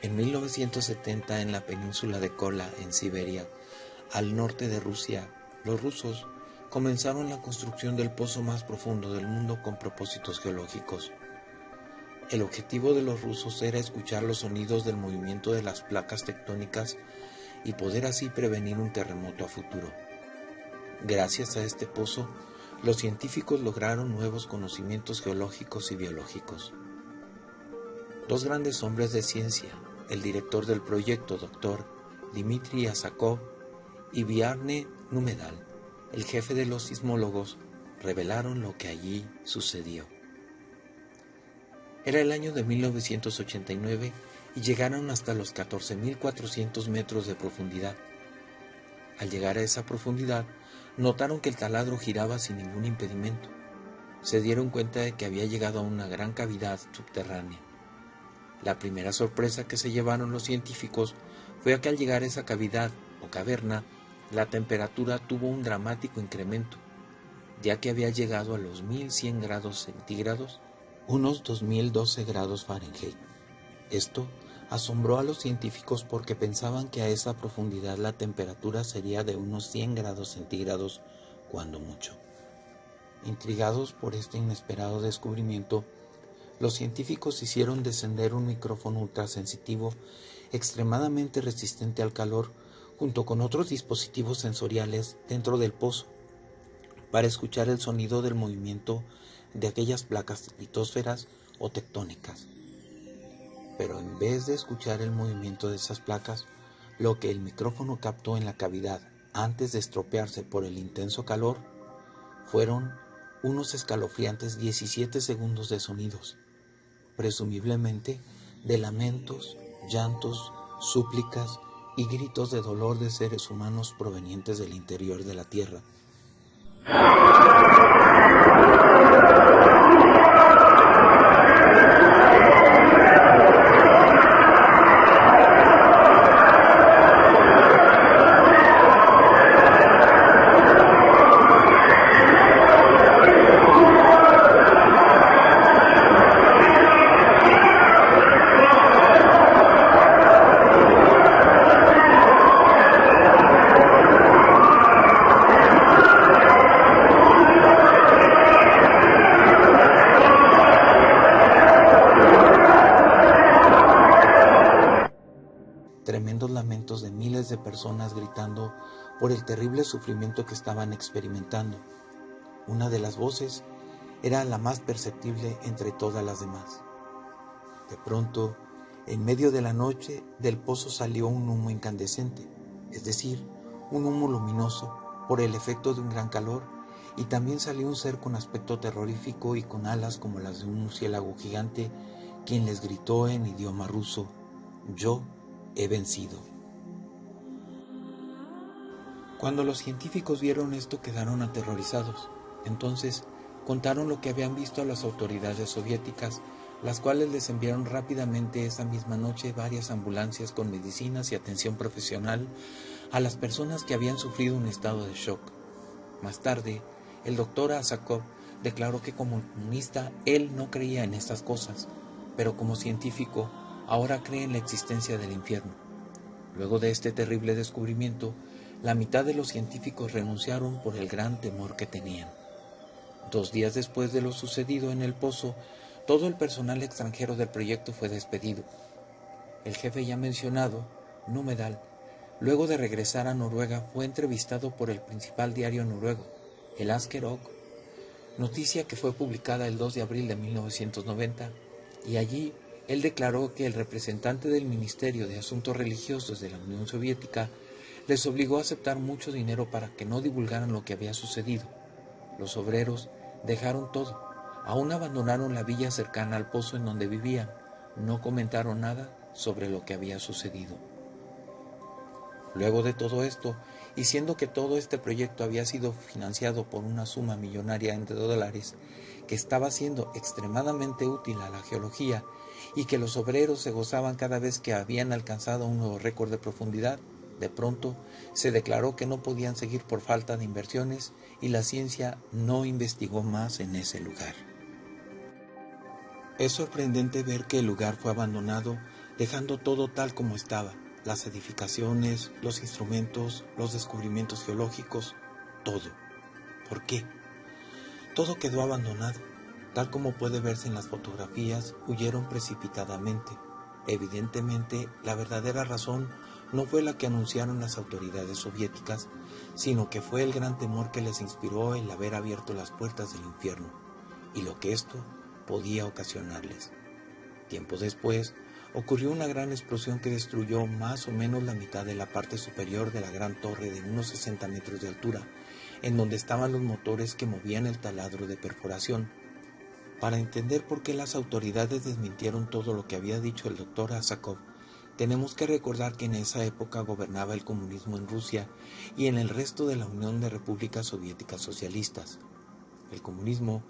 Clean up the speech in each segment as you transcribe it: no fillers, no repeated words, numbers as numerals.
En 1970, en la península de Kola, en Siberia, al norte de Rusia, los rusos comenzaron la construcción del pozo más profundo del mundo con propósitos geológicos. El objetivo de los rusos era escuchar los sonidos del movimiento de las placas tectónicas y poder así prevenir un terremoto a futuro. Gracias a este pozo, los científicos lograron nuevos conocimientos geológicos y biológicos. Dos grandes hombres de ciencia, el director del proyecto, Dr. Dmitry Asakov, y Bjarne Numedal, el jefe de los sismólogos, revelaron lo que allí sucedió. Era el año de 1989 y llegaron hasta los 14.400 metros de profundidad. Al llegar a esa profundidad, notaron que el taladro giraba sin ningún impedimento. Se dieron cuenta de que había llegado a una gran cavidad subterránea. La primera sorpresa que se llevaron los científicos fue que al llegar a esa cavidad o caverna, la temperatura tuvo un dramático incremento, ya que había llegado a los 1100 grados centígrados, unos 2012 grados Fahrenheit. Esto asombró a los científicos porque pensaban que a esa profundidad la temperatura sería de unos 100 grados centígrados, cuando mucho. Intrigados por este inesperado descubrimiento, los científicos hicieron descender un micrófono ultrasensitivo extremadamente resistente al calor junto con otros dispositivos sensoriales dentro del pozo para escuchar el sonido del movimiento de aquellas placas litósferas o tectónicas. Pero en vez de escuchar el movimiento de esas placas, lo que el micrófono captó en la cavidad antes de estropearse por el intenso calor fueron unos escalofriantes 17 segundos de sonidos, presumiblemente de lamentos, llantos, súplicas y gritos de dolor de seres humanos provenientes del interior de la Tierra. Tremendos lamentos de miles de personas gritando por el terrible sufrimiento que estaban experimentando. Una de las voces era la más perceptible entre todas las demás. De pronto, en medio de la noche, del pozo salió un humo incandescente, es decir, un humo luminoso por el efecto de un gran calor, y también salió un ser con aspecto terrorífico y con alas como las de un murciélago gigante, quien les gritó en idioma ruso: "Yo he vencido". Cuando los científicos vieron esto, quedaron aterrorizados. Entonces contaron lo que habían visto a las autoridades soviéticas, las cuales les enviaron rápidamente esa misma noche varias ambulancias con medicinas y atención profesional a las personas que habían sufrido un estado de shock. Más tarde, el doctor Asakov declaró que como comunista él no creía en estas cosas, pero como científico ahora cree en la existencia del infierno. Luego de este terrible descubrimiento, la mitad de los científicos renunciaron por el gran temor que tenían. 2 días después de lo sucedido en el pozo, todo el personal extranjero del proyecto fue despedido. El jefe ya mencionado, Numedal, luego de regresar a Noruega, fue entrevistado por el principal diario noruego, el Asker Ok, noticia que fue publicada el 2 de abril de 1990, y allí él declaró que el representante del Ministerio de Asuntos Religiosos de la Unión Soviética les obligó a aceptar mucho dinero para que no divulgaran lo que había sucedido. Los obreros dejaron todo, aún abandonaron la villa cercana al pozo en donde vivían, no comentaron nada sobre lo que había sucedido. Luego de todo esto, y siendo que todo este proyecto había sido financiado por una suma millonaria en dólares, que estaba siendo extremadamente útil a la geología y que los obreros se gozaban cada vez que habían alcanzado un nuevo récord de profundidad, de pronto se declaró que no podían seguir por falta de inversiones y la ciencia no investigó más en ese lugar. Es sorprendente ver que el lugar fue abandonado dejando todo tal como estaba, las edificaciones, los instrumentos, los descubrimientos geológicos, todo. ¿Por qué? Todo quedó abandonado. Tal como puede verse en las fotografías, huyeron precipitadamente. Evidentemente, la verdadera razón no fue la que anunciaron las autoridades soviéticas, sino que fue el gran temor que les inspiró el haber abierto las puertas del infierno, y lo que esto podía ocasionarles. Tiempo después, ocurrió una gran explosión que destruyó más o menos la mitad de la parte superior de la gran torre de unos 60 metros de altura, en donde estaban los motores que movían el taladro de perforación. Para entender por qué las autoridades desmintieron todo lo que había dicho el doctor Asakov, tenemos que recordar que en esa época gobernaba el comunismo en Rusia y en el resto de la Unión de Repúblicas Soviéticas Socialistas. El comunismo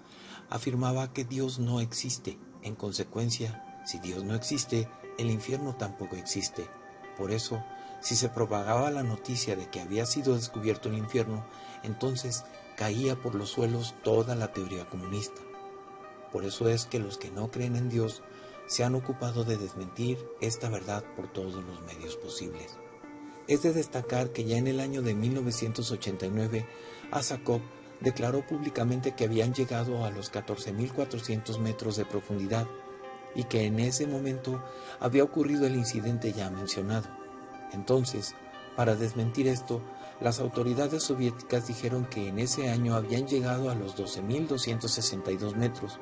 afirmaba que Dios no existe. En consecuencia, si Dios no existe, el infierno tampoco existe. Por eso, si se propagaba la noticia de que había sido descubierto el infierno, entonces caía por los suelos toda la teoría comunista. Por eso es que los que no creen en Dios se han ocupado de desmentir esta verdad por todos los medios posibles. Es de destacar que ya en el año de 1989, Asakov declaró públicamente que habían llegado a los 14.400 metros de profundidad y que en ese momento había ocurrido el incidente ya mencionado. Entonces, para desmentir esto, las autoridades soviéticas dijeron que en ese año habían llegado a los 12.262 metros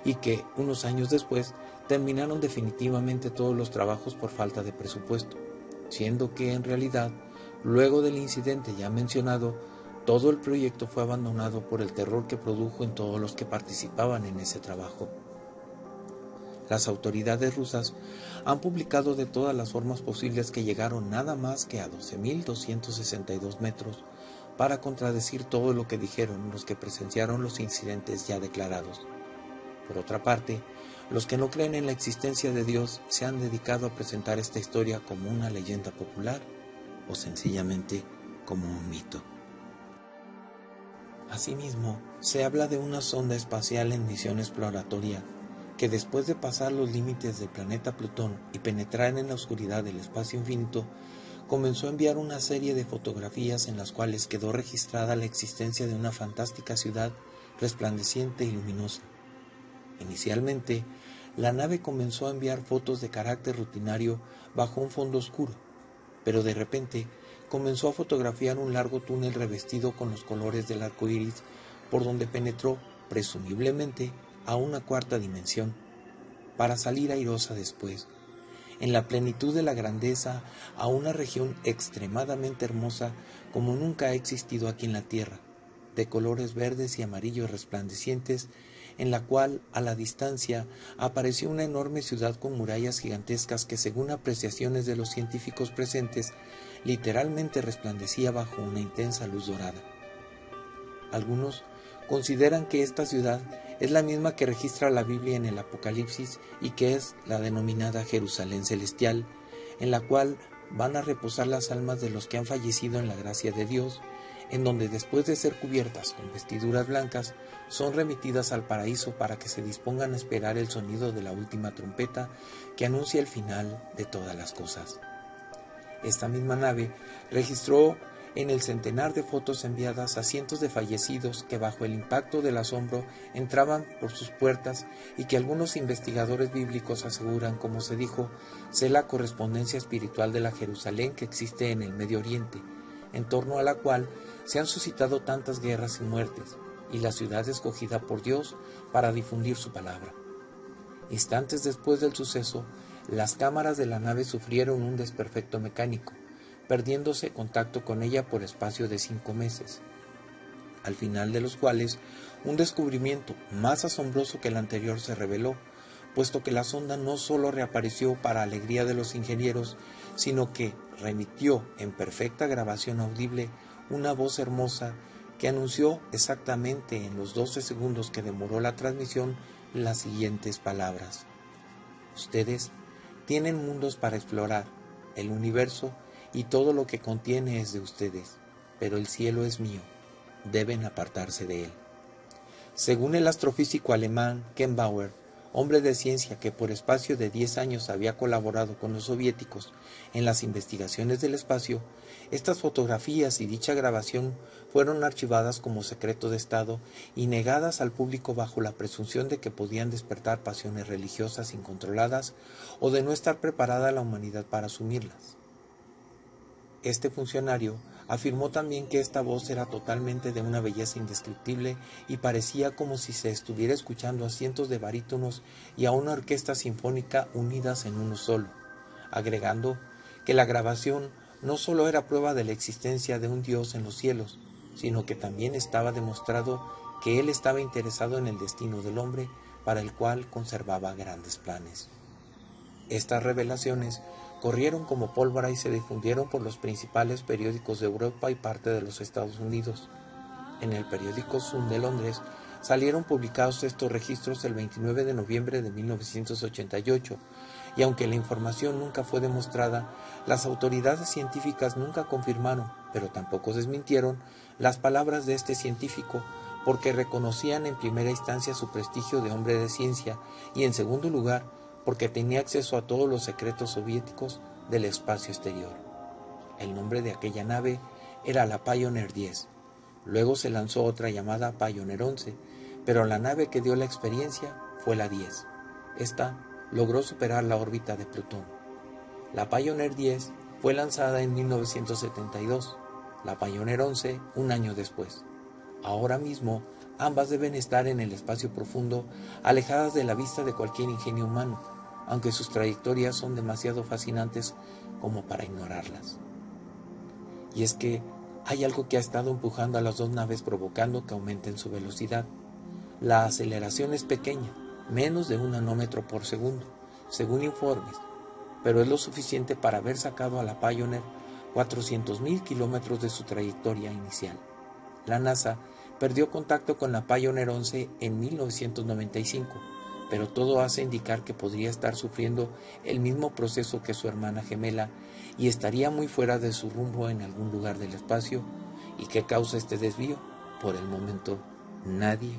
y que unos años después terminaron definitivamente todos los trabajos por falta de presupuesto, siendo que en realidad, luego del incidente ya mencionado, todo el proyecto fue abandonado por el terror que produjo en todos los que participaban en ese trabajo. Las autoridades rusas han publicado de todas las formas posibles que llegaron nada más que a 12.262 metros para contradecir todo lo que dijeron los que presenciaron los incidentes ya declarados. Por otra parte, los que no creen en la existencia de Dios se han dedicado a presentar esta historia como una leyenda popular o sencillamente como un mito. Asimismo, se habla de una sonda espacial en misión exploratoria que después de pasar los límites del planeta Plutón y penetrar en la oscuridad del espacio infinito, comenzó a enviar una serie de fotografías en las cuales quedó registrada la existencia de una fantástica ciudad resplandeciente y luminosa. Inicialmente, la nave comenzó a enviar fotos de carácter rutinario bajo un fondo oscuro, pero de repente comenzó a fotografiar un largo túnel revestido con los colores del arco iris, por donde penetró, presumiblemente, a una cuarta dimensión, para salir airosa después, en la plenitud de la grandeza, a una región extremadamente hermosa como nunca ha existido aquí en la Tierra, de colores verdes y amarillos resplandecientes, en la cual, a la distancia, apareció una enorme ciudad con murallas gigantescas que, según apreciaciones de los científicos presentes, literalmente resplandecía bajo una intensa luz dorada. Algunos consideran que esta ciudad es la misma que registra la Biblia en el Apocalipsis y que es la denominada Jerusalén Celestial, en la cual van a reposar las almas de los que han fallecido en la gracia de Dios, en donde después de ser cubiertas con vestiduras blancas, son remitidas al paraíso para que se dispongan a esperar el sonido de la última trompeta que anuncia el final de todas las cosas. Esta misma nave registró en el centenar de fotos enviadas a cientos de fallecidos que bajo el impacto del asombro entraban por sus puertas y que algunos investigadores bíblicos aseguran, como se dijo, ser la correspondencia espiritual de la Jerusalén que existe en el Medio Oriente, en torno a la cual se han suscitado tantas guerras y muertes, y la ciudad escogida por Dios para difundir su palabra. Instantes después del suceso, las cámaras de la nave sufrieron un desperfecto mecánico, perdiéndose contacto con ella por espacio de 5 meses, al final de los cuales un descubrimiento más asombroso que el anterior se reveló, puesto que la sonda no solo reapareció para alegría de los ingenieros, sino que remitió en perfecta grabación audible una voz hermosa que anunció exactamente en los 12 segundos que demoró la transmisión las siguientes palabras: ustedes tienen mundos para explorar, el universo y todo lo que contiene es de ustedes, pero el cielo es mío, deben apartarse de él. Según el astrofísico alemán Ken Bauer, hombre de ciencia que por espacio de 10 años había colaborado con los soviéticos en las investigaciones del espacio, estas fotografías y dicha grabación fueron archivadas como secreto de Estado y negadas al público bajo la presunción de que podían despertar pasiones religiosas incontroladas o de no estar preparada la humanidad para asumirlas. Este funcionario afirmó también que esta voz era totalmente de una belleza indescriptible y parecía como si se estuviera escuchando a cientos de barítonos y a una orquesta sinfónica unidas en uno solo, agregando que la grabación no solo era prueba de la existencia de un Dios en los cielos, sino que también estaba demostrado que él estaba interesado en el destino del hombre, para el cual conservaba grandes planes. Estas revelaciones corrieron como pólvora y se difundieron por los principales periódicos de Europa y parte de los Estados Unidos. En el periódico Sun de Londres salieron publicados estos registros el 29 de noviembre de 1988, y aunque la información nunca fue demostrada, las autoridades científicas nunca confirmaron, pero tampoco desmintieron, las palabras de este científico, porque reconocían en primera instancia su prestigio de hombre de ciencia y en segundo lugar, porque tenía acceso a todos los secretos soviéticos del espacio exterior. El nombre de aquella nave era la Pioneer 10. Luego se lanzó otra llamada Pioneer 11, pero la nave que dio la experiencia fue la 10. Esta logró superar la órbita de Plutón. La Pioneer 10 fue lanzada en 1972, la Pioneer 11 un año después. Ahora mismo, ambas deben estar en el espacio profundo, alejadas de la vista de cualquier ingenio humano, aunque sus trayectorias son demasiado fascinantes como para ignorarlas. Y es que hay algo que ha estado empujando a las dos naves provocando que aumenten su velocidad. La aceleración es pequeña, menos de 1 nanómetro por segundo, según informes, pero es lo suficiente para haber sacado a la Pioneer 400.000 kilómetros de su trayectoria inicial. La NASA perdió contacto con la Pioneer 11 en 1995, pero todo hace indicar que podría estar sufriendo el mismo proceso que su hermana gemela y estaría muy fuera de su rumbo en algún lugar del espacio. ¿Y qué causa este desvío? Por el momento, nadie